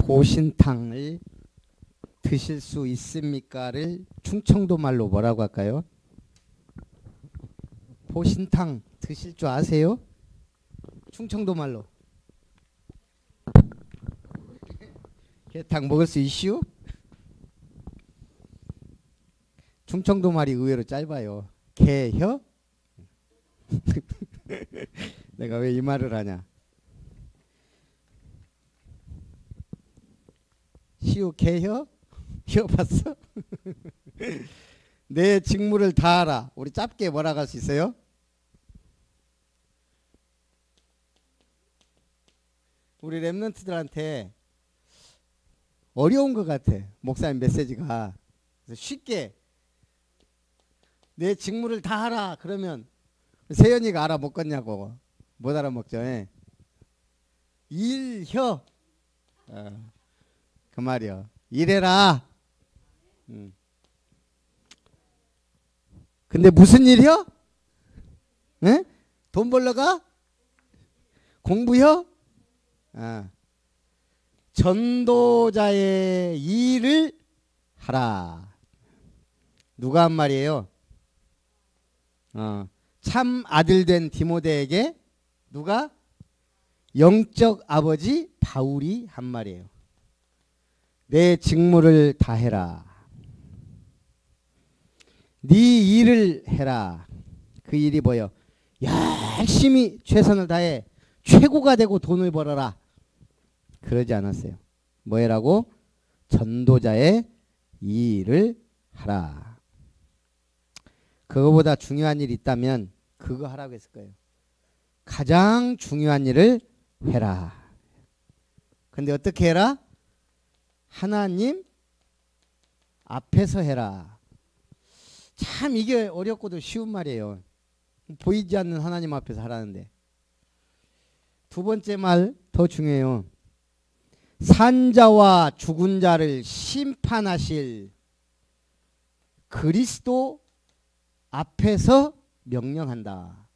보신탕을 드실 수 있습니까를 충청도 말로 뭐라고 할까요? 보신탕 드실 줄 아세요? 충청도 말로. 게탕 먹을 수 있슈? 충청도 말이 의외로 짧아요. 개혀? 내가 왜 이 말을 하냐? 시우 개혀? 히어봤어? 내 직무를 다하라. 우리 짧게 뭐라고 할 수 있어요? 우리 랩런트들한테 어려운 것 같아. 목사님 메시지가. 그래서 쉽게 내 직무를 다하라 그러면 세연이가 알아먹겠냐고. 못 알아먹죠. 예. 일혀. 그 말이요. 일해라. 근데 무슨 일이요? 예? 돈 벌러 가? 공부요? 전도자의 일을 하라. 누가 한 말이에요? 참 아들 된 디모데에게 누가? 영적 아버지 바울이 한 말이에요. 내 직무를 다해라. 네 일을 해라. 그 일이 뭐예요? 열심히 최선을 다해 최고가 되고 돈을 벌어라. 그러지 않았어요. 뭐해라고? 전도자의 일을 하라. 그거보다 중요한 일이 있다면 그거 하라고 했을 거예요. 가장 중요한 일을 해라. 근데 어떻게 해라? 하나님 앞에서 해라. 참 이게 어렵고도 쉬운 말이에요. 보이지 않는 하나님 앞에서 하라는데. 두 번째 말 더 중요해요. 산자와 죽은 자를 심판하실 그리스도 앞에서 명령한다.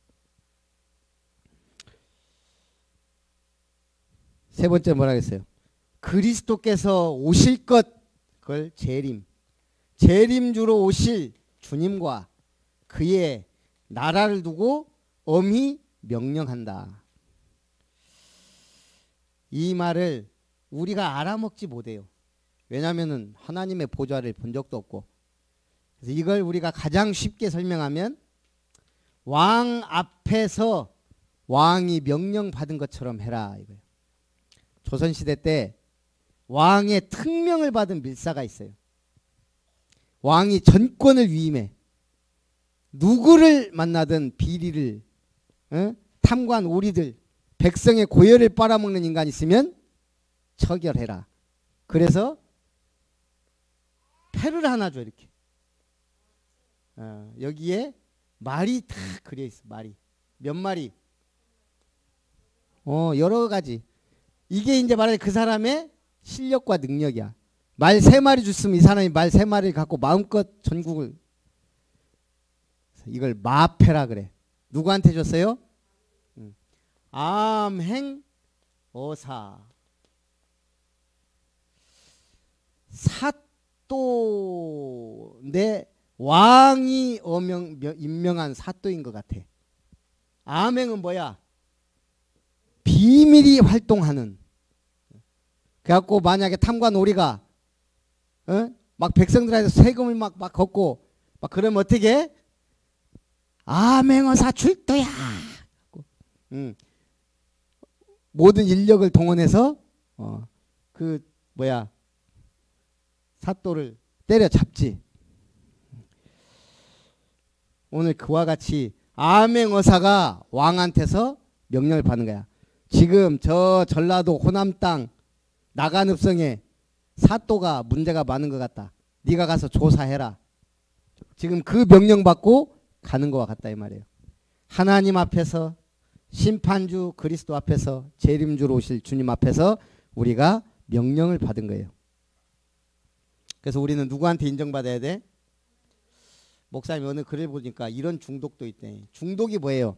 세 번째 뭐라 했어요? 그리스도께서 오실 것, 그걸 재림주로 오실 주님과 그의 나라를 두고 엄히 명령한다. 이 말을 우리가 알아먹지 못해요. 왜냐하면 하나님의 보좌를 본 적도 없고. 그래서 이걸 우리가 가장 쉽게 설명하면 왕 앞에서 왕이 명령받은 것처럼 해라 이거예요. 조선시대 때 왕의 특명을 받은 밀사가 있어요. 왕이 전권을 위임해. 누구를 만나든 비리를 탐관 오리들 백성의 고열을 빨아먹는 인간이 있으면 처결해라. 그래서 패를 하나 줘 이렇게. 여기에 말이 다 그려 있어. 말이 몇 마리? 여러 가지. 이게 이제 말하는 그 사람의 실력과 능력이야. 말 3마리 줬으면 이 사람이 말 3마리를 갖고 마음껏 전국을. 이걸 마패라 그래. 누구한테 줬어요? 암행어사. 사또인데 왕이 임명한 사또인 것 같아. 암행은 뭐야? 비밀이 활동하는. 그래갖고 만약에 탐관 오리가 막 백성들한테 세금을 막 걷고 막 그러면 어떻게? 암행어사 출도야. 모든 인력을 동원해서 그 뭐야 사또를 때려잡지. 오늘 그와 같이 암행어사가 왕한테서 명령을 받는 거야. 지금 저 전라도 호남 땅 나간읍성에 사또가 문제가 많은 것 같다. 네가 가서 조사해라. 지금 그 명령 받고 가는 것과 같다 이 말이에요. 하나님 앞에서 심판주 그리스도 앞에서 재림주로 오실 주님 앞에서 우리가 명령을 받은 거예요. 그래서 우리는 누구한테 인정받아야 돼? 목사님이 어느 글을 보니까 이런 중독도 있대. 중독이 뭐예요?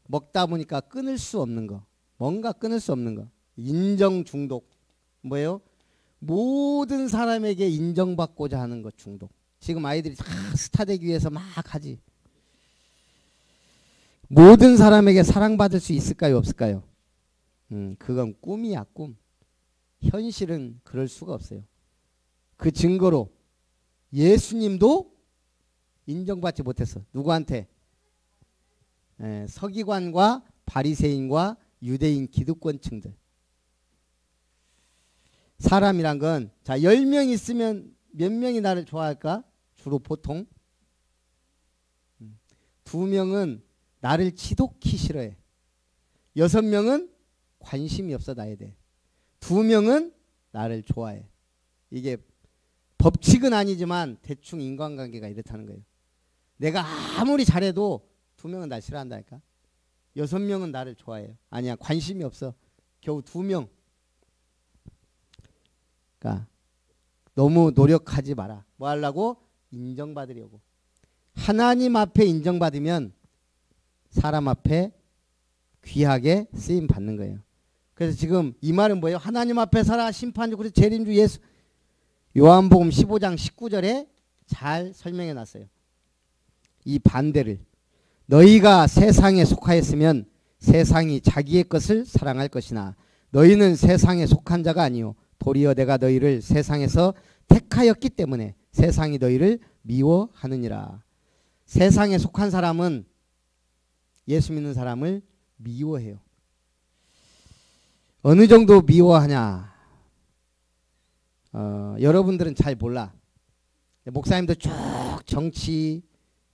먹다 보니까 끊을 수 없는 거. 뭔가 끊을 수 없는 거. 인정 중독. 뭐예요? 모든 사람에게 인정받고자 하는 것 중독. 지금 아이들이 다 스타 되기 위해서 막 하지. 모든 사람에게 사랑받을 수 있을까요? 없을까요? 그건 꿈이야, 꿈. 현실은 그럴 수가 없어요. 그 증거로 예수님도 인정받지 못했어. 누구한테? 서기관과 바리새인과 유대인 기득권층들. 사람이란 건, 자, 10명 있으면 몇 명이 나를 좋아할까? 주로 보통 2명은 나를 지독히 싫어해. 6명은 관심이 없어 나에 대해. 2명은 나를 좋아해. 이게 법칙은 아니지만 대충 인간관계가 이렇다는 거예요. 내가 아무리 잘해도 2명은 날 싫어한다니까. 6명은 나를 좋아해요. 아니야, 관심이 없어. 겨우 2명. 그러니까 너무 노력하지 마라. 뭐 하려고? 인정받으려고. 하나님 앞에 인정받으면 사람 앞에 귀하게 쓰임 받는 거예요. 그래서 지금 이 말은 뭐예요? 하나님 앞에 살아 심판주 그리스도 재림주 예수. 요한복음 15장 19절에 잘 설명해 놨어요. 이 반대를. 너희가 세상에 속하였으면 세상이 자기의 것을 사랑할 것이나 너희는 세상에 속한 자가 아니요 도리어 내가 너희를 세상에서 택하였기 때문에 세상이 너희를 미워하느니라. 세상에 속한 사람은 예수 믿는 사람을 미워해요. 어느 정도 미워하냐? 여러분들은 잘 몰라. 목사님도 쭉 정치,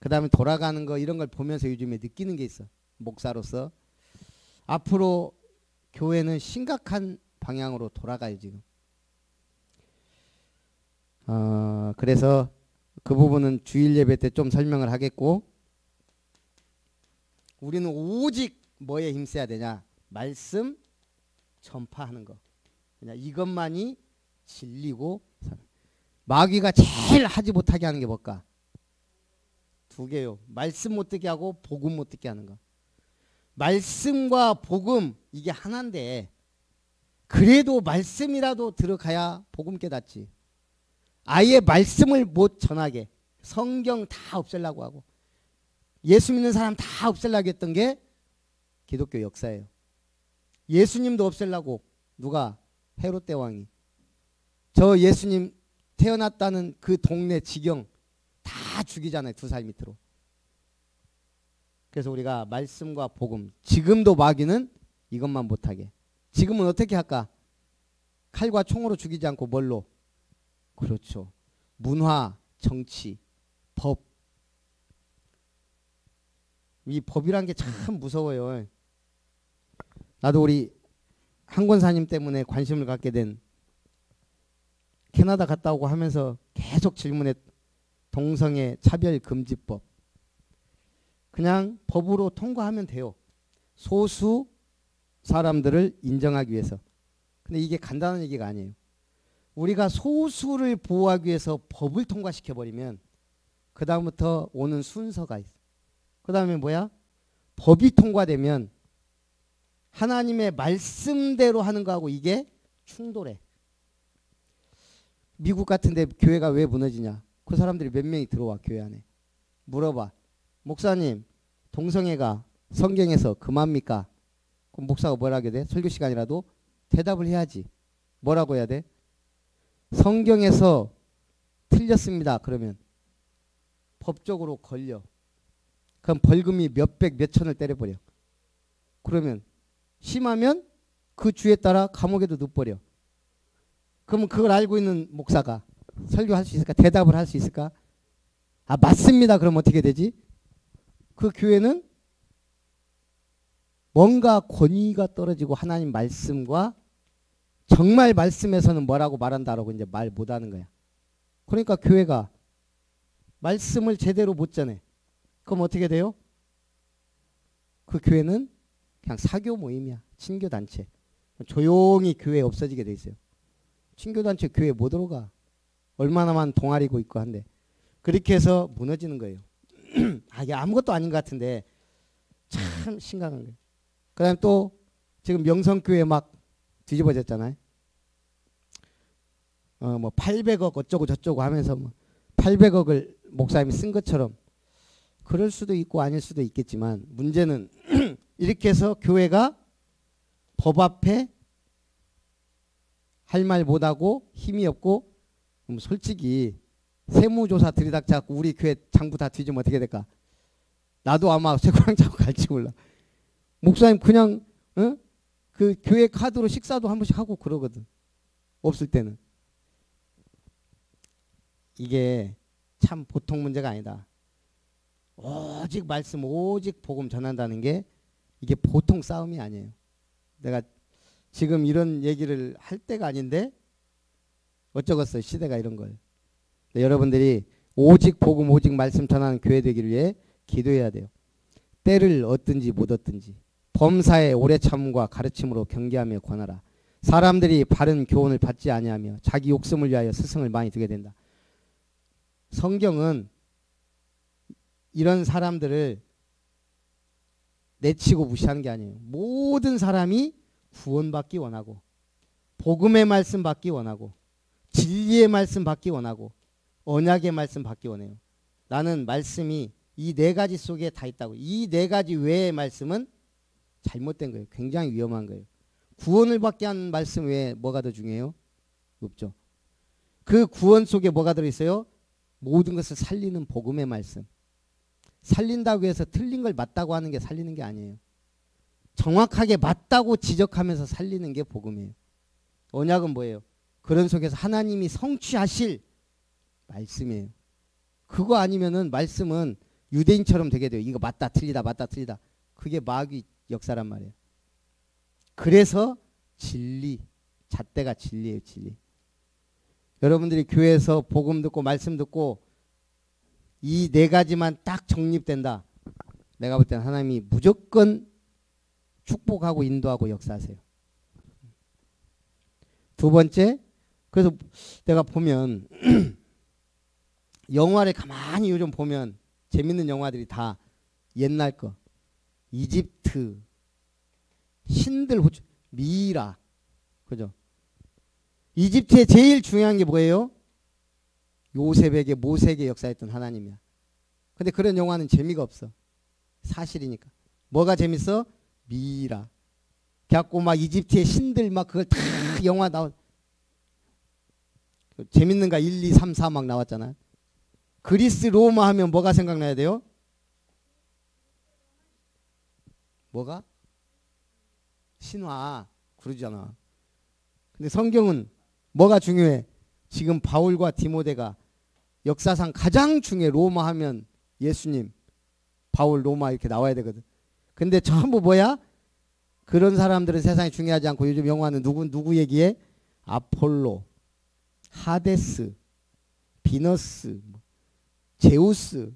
그 다음에 돌아가는 거 이런 걸 보면서 요즘에 느끼는 게 있어. 목사로서. 앞으로 교회는 심각한 방향으로 돌아가요 지금. 그래서 그 부분은 주일 예배 때 좀 설명을 하겠고, 우리는 오직 뭐에 힘써야 되냐? 말씀 전파하는 거. 그냥 이것만이 진리고. 마귀가 제일 하지 못하게 하는 게 뭘까? 2개요. 말씀 못 듣게 하고 복음 못 듣게 하는 거. 말씀과 복음 이게 하나인데 그래도 말씀이라도 들어가야 복음 깨닫지. 아예 말씀을 못 전하게 성경 다 없애려고 하고 예수 믿는 사람 다 없애려고 했던 게 기독교 역사예요. 예수님도 없애려고 누가? 헤롯 대왕이. 저 예수님 태어났다는 그 동네 지경 다 죽이잖아요. 2살 밑으로. 그래서 우리가 말씀과 복음, 지금도 마귀는 이것만 못하게. 지금은 어떻게 할까? 칼과 총으로 죽이지 않고 뭘로? 그렇죠. 문화, 정치, 법. 이 법이란 게 참 무서워요. 나도 우리 한 권사님 때문에 관심을 갖게 된, 캐나다 갔다 오고 하면서 계속 질문해. 동성애 차별금지법. 그냥 법으로 통과하면 돼요. 소수 사람들을 인정하기 위해서. 근데 이게 간단한 얘기가 아니에요. 우리가 소수를 보호하기 위해서 법을 통과시켜버리면 그 다음부터 오는 순서가 있어. 그 다음에 뭐야? 법이 통과되면 하나님의 말씀대로 하는 거하고 이게 충돌해. 미국 같은 데 교회가 왜 무너지냐? 그 사람들이 몇 명이 들어와 교회 안에. 물어봐. 목사님, 동성애가 성경에서 금합니까? 그럼 목사가 뭐라 하게 돼? 설교 시간이라도 대답을 해야지. 뭐라고 해야 돼? 성경에서 틀렸습니다. 그러면 법적으로 걸려. 그럼 벌금이 몇백 몇천을 때려버려. 그러면 심하면 그 주에 따라 감옥에도 넣어버려. 그러면 그걸 알고 있는 목사가 설교할 수 있을까? 대답을 할 수 있을까? 아, 맞습니다. 그럼 어떻게 되지? 그 교회는 뭔가 권위가 떨어지고 하나님 말씀과 정말 말씀에서는 뭐라고 말한다라고 이제 말 못하는 거야. 그러니까 교회가 말씀을 제대로 못 전해. 그럼 어떻게 돼요? 그 교회는 그냥 사교 모임이야. 친교단체. 조용히 교회 없어지게 돼 있어요. 친교단체 교회 못 들어가. 얼마나만 동아리고 있고 한데. 그렇게 해서 무너지는 거예요. 아, 이게 아무것도 아닌 것 같은데 참 심각한 거예요. 그 다음에 또 지금 명성교회 막 뒤집어졌잖아요. 뭐 800억 어쩌고 저쩌고 하면서 뭐 800억을 목사님이 쓴 것처럼 그럴 수도 있고 아닐 수도 있겠지만 문제는 이렇게 해서 교회가 법 앞에 할 말 못하고 힘이 없고 솔직히 세무조사 들이닥자고 우리 교회 장부 다 뒤지면 어떻게 될까? 나도 아마 쇠고랑 잡고 갈지 몰라. 목사님 그냥 그 교회 카드로 식사도 한 번씩 하고 그러거든. 없을 때는. 이게 참 보통 문제가 아니다. 오직 말씀 오직 복음 전한다는 게 이게 보통 싸움이 아니에요. 내가 지금 이런 얘기를 할 때가 아닌데 어쩌겠어요. 시대가 이런 걸. 여러분들이 오직 복음 오직 말씀 전하는 교회 되기를 위해 기도해야 돼요. 때를 얻든지 못 얻든지 범사의 오래 참음과 가르침으로 경계하며 권하라. 사람들이 바른 교훈을 받지 아니하며 자기 욕심을 위하여 스승을 많이 두게 된다. 성경은 이런 사람들을 내치고 무시하는 게 아니에요. 모든 사람이 구원받기 원하고 복음의 말씀 받기 원하고 진리의 말씀 받기 원하고 언약의 말씀 받기 원해요. 나는 말씀이 이 네 가지 속에 다 있다고. 이 네 가지 외의 말씀은 잘못된 거예요. 굉장히 위험한 거예요. 구원을 받게 하는 말씀 외에 뭐가 더 중요해요? 없죠. 그 구원 속에 뭐가 들어있어요? 모든 것을 살리는 복음의 말씀. 살린다고 해서 틀린 걸 맞다고 하는 게 살리는 게 아니에요. 정확하게 맞다고 지적하면서 살리는 게 복음이에요. 언약은 뭐예요? 그런 속에서 하나님이 성취하실 말씀이에요. 그거 아니면은 말씀은 유대인처럼 되게 돼요. 이거 맞다 틀리다 맞다 틀리다. 그게 마귀 역사란 말이에요. 그래서 진리, 잣대가 진리예요. 진리. 여러분들이 교회에서 복음 듣고 말씀 듣고 이 네 가지만 딱 정립된다. 내가 볼 때는 하나님이 무조건 축복하고 인도하고 역사하세요. 두 번째, 그래서 내가 보면 영화를 가만히 요즘 보면 재밌는 영화들이 다 옛날 거. 이집트, 신들, 미이라, 그죠? 이집트에 제일 중요한 게 뭐예요? 요셉에게 모세에게 역사했던 하나님이야. 근데 그런 영화는 재미가 없어. 사실이니까. 뭐가 재밌어? 미이라. 그래갖고 막 이집트의 신들 막 그걸 다 영화 나온. 재밌는가? 1, 2, 3, 4 막 나왔잖아요. 그리스 로마 하면 뭐가 생각나야 돼요? 뭐가? 신화. 그러잖아. 근데 성경은 뭐가 중요해? 지금 바울과 디모데가 역사상 가장 중요해. 로마 하면 예수님, 바울, 로마 이렇게 나와야 되거든. 근데 전부 뭐야? 그런 사람들은 세상에 중요하지 않고 요즘 영화는 누구 얘기해? 아폴로, 하데스, 비너스, 제우스.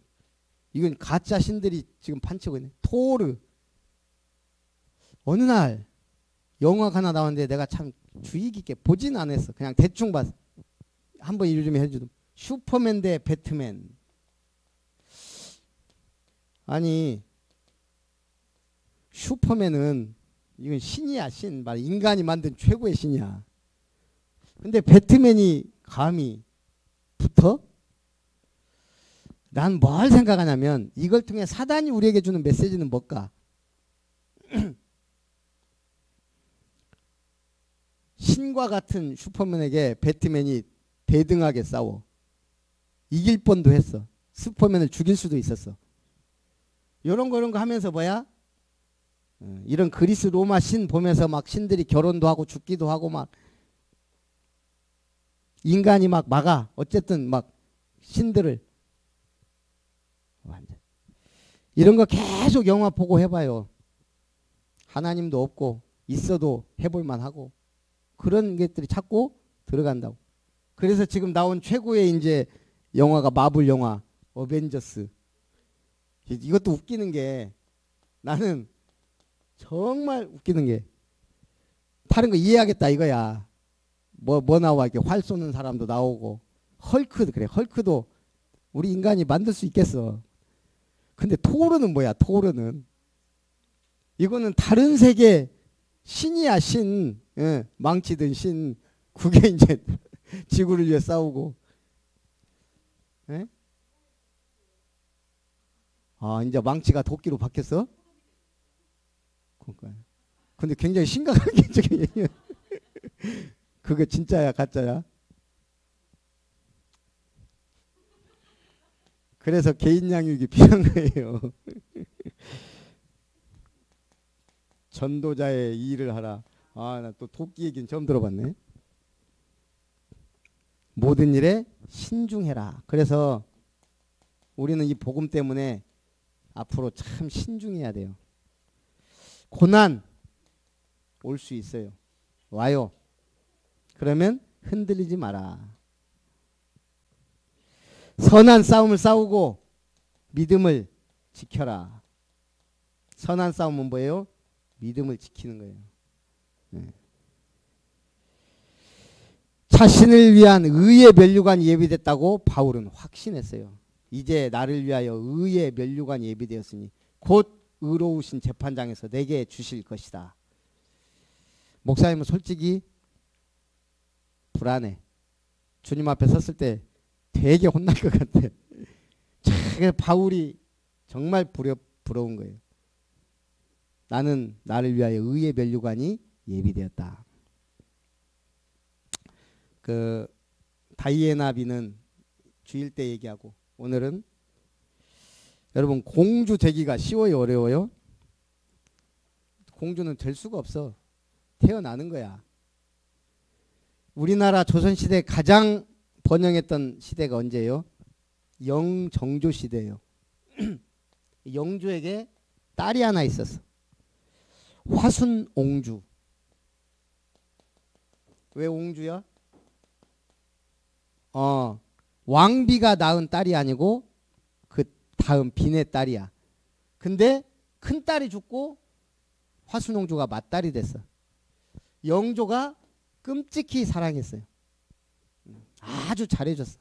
이건 가짜 신들이 지금 판치고 있네. 토르. 어느 날 영화가 하나 나왔는데 내가 참 주의 깊게 보진 않았어. 그냥 대충 봤어. 한번 일 좀 해주도. 슈퍼맨 대 배트맨. 아니 슈퍼맨은 이건 신이야. 신. 말 인간이 만든 최고의 신이야. 근데 배트맨이 감히 붙어? 난 뭘 생각하냐면 이걸 통해 사단이 우리에게 주는 메시지는 뭘까? 신과 같은 슈퍼맨에게 배트맨이 대등하게 싸워. 이길 뻔도 했어. 슈퍼맨을 죽일 수도 있었어. 이런 거 하면서 뭐야? 이런 그리스 로마 신 보면서 막 신들이 결혼도 하고 죽기도 하고 막 인간이 막 막아. 어쨌든 막 신들을 완전 이런 거 계속 영화 보고 해봐요. 하나님도 없고 있어도 해볼만 하고 그런 것들이 자꾸 들어간다고. 그래서 지금 나온 최고의 이제 영화가 마블 영화 어벤져스. 이것도 웃기는 게 나는 정말 웃기는 게 다른 거 이해하겠다 이거야. 뭐 나와 이렇게 활 쏘는 사람도 나오고 헐크도 그래. 헐크도 우리 인간이 만들 수 있겠어. 근데 토르는 뭐야? 토르는 이거는 다른 세계 신이야. 신. 예, 망치든 신. 그게 이제 지구를 위해 싸우고. 에? 아, 이제 망치가 도끼로 바뀌었어? 그러니까. 근데 굉장히 심각한 게 저게. 그게 진짜야, 가짜야? 그래서 개인 양육이 필요한 거예요. 전도자의 일을 하라. 아, 나 또 도끼 얘기는 처음 들어봤네. 모든 일에 신중해라. 그래서 우리는 이 복음 때문에 앞으로 참 신중해야 돼요. 고난 올 수 있어요. 와요. 그러면 흔들리지 마라. 선한 싸움을 싸우고 믿음을 지켜라. 선한 싸움은 뭐예요? 믿음을 지키는 거예요. 네. 자신을 위한 의의 면류관이 예비됐다고 바울은 확신했어요. 이제 나를 위하여 의의 면류관이 예비되었으니 곧 의로우신 재판장에서 내게 주실 것이다. 목사님은 솔직히 불안해. 주님 앞에 섰을 때 되게 혼날 것 같아. 참 바울이 정말 부러운 거예요. 나는 나를 위하여 의의 면류관이 예비되었다. 그 다이애나 비는 주일 때 얘기하고, 오늘은 여러분 공주 되기가 쉬워요, 어려워요? 공주는 될 수가 없어. 태어나는 거야. 우리나라 조선시대 가장 번영했던 시대가 언제예요? 영정조 시대예요. 영조에게 딸이 하나 있었어. 화순옹주. 왜 옹주야? 왕비가 낳은 딸이 아니고 그 다음 빈의 딸이야. 근데 큰 딸이 죽고 화순옹주가 맏딸이 됐어. 영조가 끔찍히 사랑했어요. 아주 잘해줬어.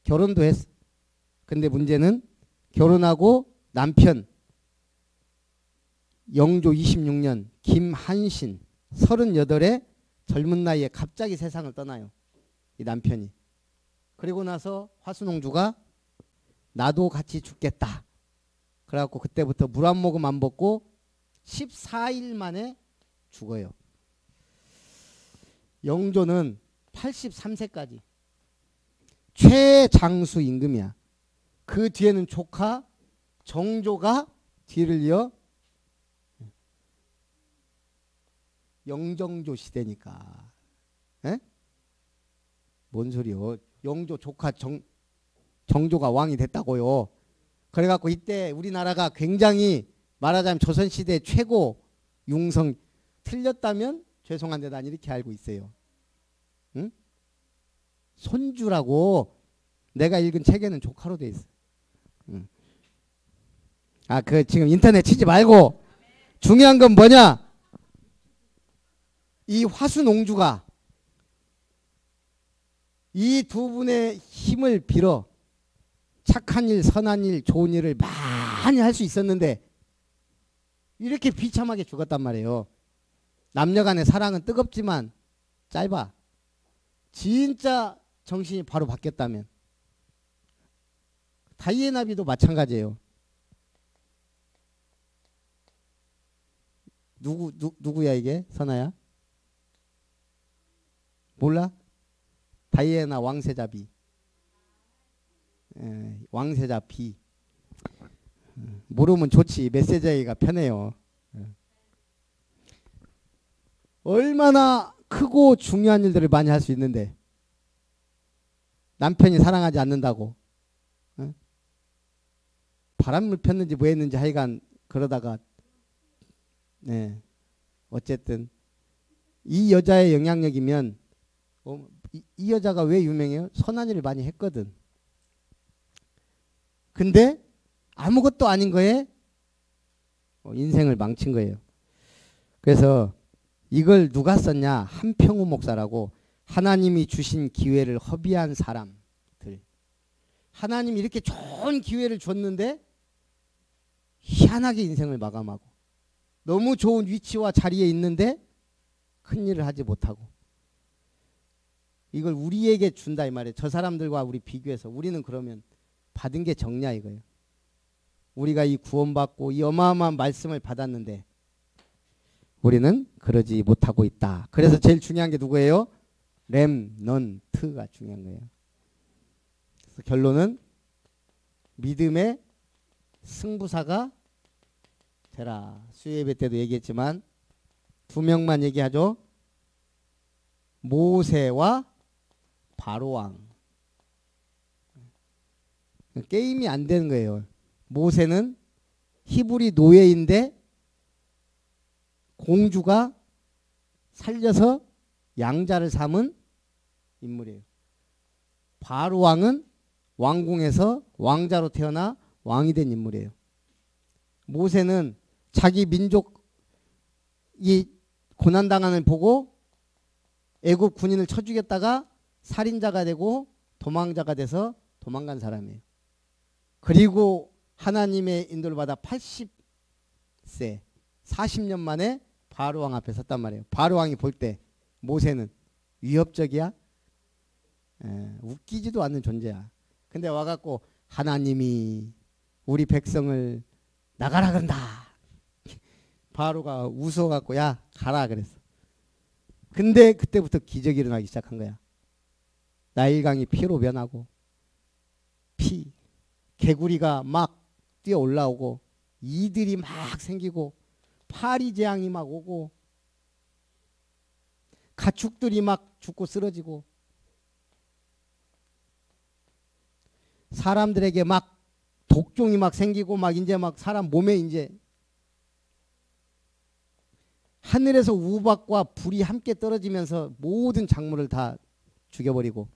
결혼도 했어. 근데 문제는 결혼하고 남편 영조 26년 김한신 38에 젊은 나이에 갑자기 세상을 떠나요. 이 남편이. 그리고 나서 화순옹주가 나도 같이 죽겠다. 그래갖고 그때부터 물 한 모금 안 먹고 14일 만에 죽어요. 영조는 83세까지 최장수 임금이야. 그 뒤에는 조카 정조가 뒤를 이어 영정조 시대니까. 에? 뭔 소리요? 영조 조카 정조가 왕이 됐다고요. 그래갖고 이때 우리나라가 굉장히 말하자면 조선시대 최고 융성. 틀렸다면 죄송한데 난 이렇게 알고 있어요. 응? 손주라고. 내가 읽은 책에는 조카로 돼 있어. 응. 아, 그 지금 인터넷 치지 말고 중요한 건 뭐냐? 이 화순옹주가 이 두 분의 힘을 빌어 착한 일, 선한 일, 좋은 일을 많이 할 수 있었는데 이렇게 비참하게 죽었단 말이에요. 남녀 간의 사랑은 뜨겁지만 짧아. 진짜 정신이 바로 바뀌었다면. 다이애나비도 마찬가지예요. 누구야 이게? 선아야? 몰라? 다이애나 왕세자비. 왕세자비. 모르면 좋지. 메시지가 편해요. 얼마나 크고 중요한 일들을 많이 할 수 있는데 남편이 사랑하지 않는다고 바람을 폈는지 뭐 했는지 하여간 그러다가 어쨌든 이 여자의 영향력이면 이 여자가 왜 유명해요? 선한 일을 많이 했거든. 근데 아무것도 아닌 거에 인생을 망친 거예요. 그래서 이걸 누가 썼냐? 한평우 목사라고. 하나님이 주신 기회를 허비한 사람들. 하나님이 이렇게 좋은 기회를 줬는데 희한하게 인생을 마감하고 너무 좋은 위치와 자리에 있는데 큰 일을 하지 못하고 이걸 우리에게 준다 이 말이에요. 저 사람들과 우리 비교해서 우리는 그러면 받은 게 적냐 이거예요. 우리가 이 구원받고 이 어마어마한 말씀을 받았는데 우리는 그러지 못하고 있다. 그래서 제일 중요한 게 누구예요? 렘넌트가 중요한 거예요. 그래서 결론은 믿음의 승부사가 되라. 수요예배 때도 얘기했지만 두 명만 얘기하죠. 모세와 바로왕. 게임이 안 되는 거예요. 모세는 히브리 노예인데 공주가 살려서 양자를 삼은 인물이에요. 바로왕은 왕궁에서 왕자로 태어나 왕이 된 인물이에요. 모세는 자기 민족이 고난당하는 보고 애굽 군인을 쳐 죽였다가 살인자가 되고 도망자가 돼서 도망간 사람이에요. 그리고 하나님의 인도를 받아 80세 40년 만에 바로왕 앞에 섰단 말이에요. 바로왕이 볼 때 모세는 위협적이야? 웃기지도 않는 존재야. 근데 와갖고 하나님이 우리 백성을 나가라 그런다. 바로가 웃어갖고 야 가라 그랬어. 근데 그때부터 기적이 일어나기 시작한 거야. 나일강이 피로 변하고 피 개구리가 막 뛰어 올라오고 이들이 막 생기고 파리 재앙이 막 오고 가축들이 막 죽고 쓰러지고 사람들에게 막 독종이 막 생기고 막 이제 막 사람 몸에 이제 하늘에서 우박과 불이 함께 떨어지면서 모든 작물을 다 죽여버리고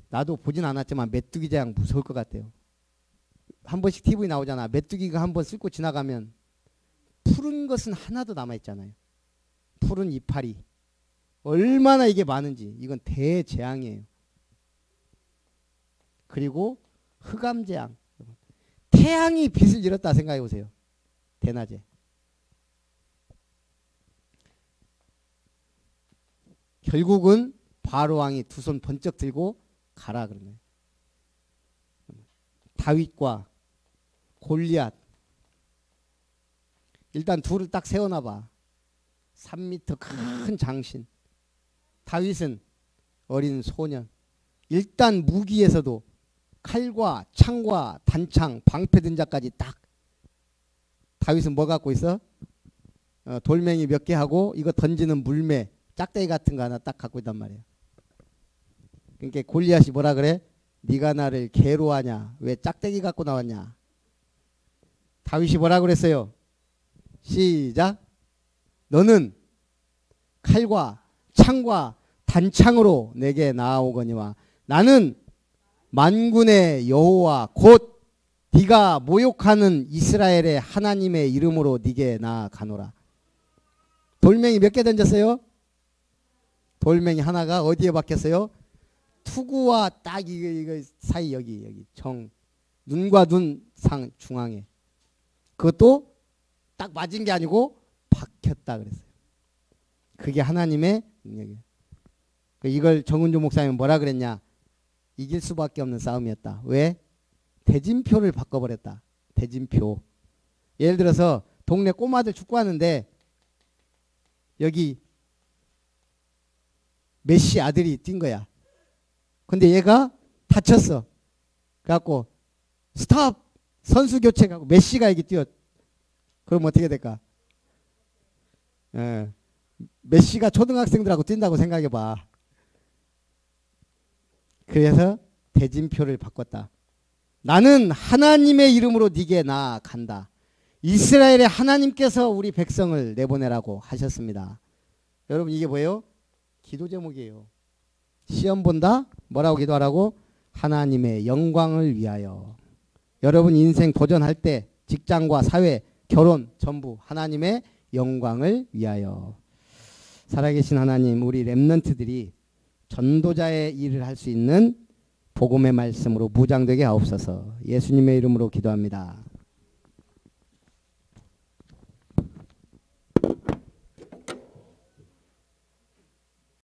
나도 보진 않았지만 메뚜기 재앙 무서울 것 같아요. 한 번씩 TV 나오잖아. 메뚜기가 한 번 쓸고 지나가면 푸른 것은 하나도 남아있잖아요. 푸른 이파리. 얼마나 이게 많은지. 이건 대재앙이에요. 그리고 흑암재앙. 태양이 빛을 잃었다 생각해 보세요. 대낮에. 결국은 바로왕이 두 손 번쩍 들고 가라 그러네. 다윗과 골리앗. 일단 둘을 딱 세워놔봐. 3m 큰 장신. 다윗은 어린 소년. 일단 무기에서도 칼과 창과 단창, 방패든자까지 딱. 다윗은 뭐 갖고 있어? 돌멩이 몇 개 하고 이거 던지는 물매, 짝대기 같은 거 하나 딱 갖고 있단 말이에요. 그러니까 골리앗이 뭐라 그래? 네가 나를 개로 하냐? 왜 짝대기 갖고 나왔냐? 다윗이 뭐라 그랬어요? 시작. 너는 칼과 창과 단창으로 내게 나아오거니와 나는 만군의 여호와 곧 네가 모욕하는 이스라엘의 하나님의 이름으로 네게 나아가노라. 돌멩이 몇 개 던졌어요? 돌멩이 하나가 어디에 박혔어요? 투구와 딱 이거 사이 여기 정 눈과 눈 상 중앙에. 그것도 딱 맞은 게 아니고 박혔다 그랬어요. 그게 하나님의 능력이에요. 이걸 정은조 목사님은 뭐라 그랬냐? 이길 수밖에 없는 싸움이었다. 왜? 대진표를 바꿔버렸다. 대진표. 예를 들어서 동네 꼬마들 축구하는데 여기 메시 아들이 뛴 거야. 근데 얘가 다쳤어. 그래갖고 스톱! 선수 교체하고 메시가 여기 뛰어. 그럼 어떻게 될까? 메시가 초등학생들하고 뛴다고 생각해봐. 그래서 대진표를 바꿨다. 나는 하나님의 이름으로 네게 나아간다. 이스라엘의 하나님께서 우리 백성을 내보내라고 하셨습니다. 여러분 이게 뭐예요? 기도 제목이에요. 시험 본다? 뭐라고 기도하라고? 하나님의 영광을 위하여. 여러분 인생 도전할 때 직장과 사회, 결혼 전부 하나님의 영광을 위하여. 살아계신 하나님, 우리 렘넌트들이 전도자의 일을 할 수 있는 복음의 말씀으로 무장되게 하옵소서. 예수님의 이름으로 기도합니다.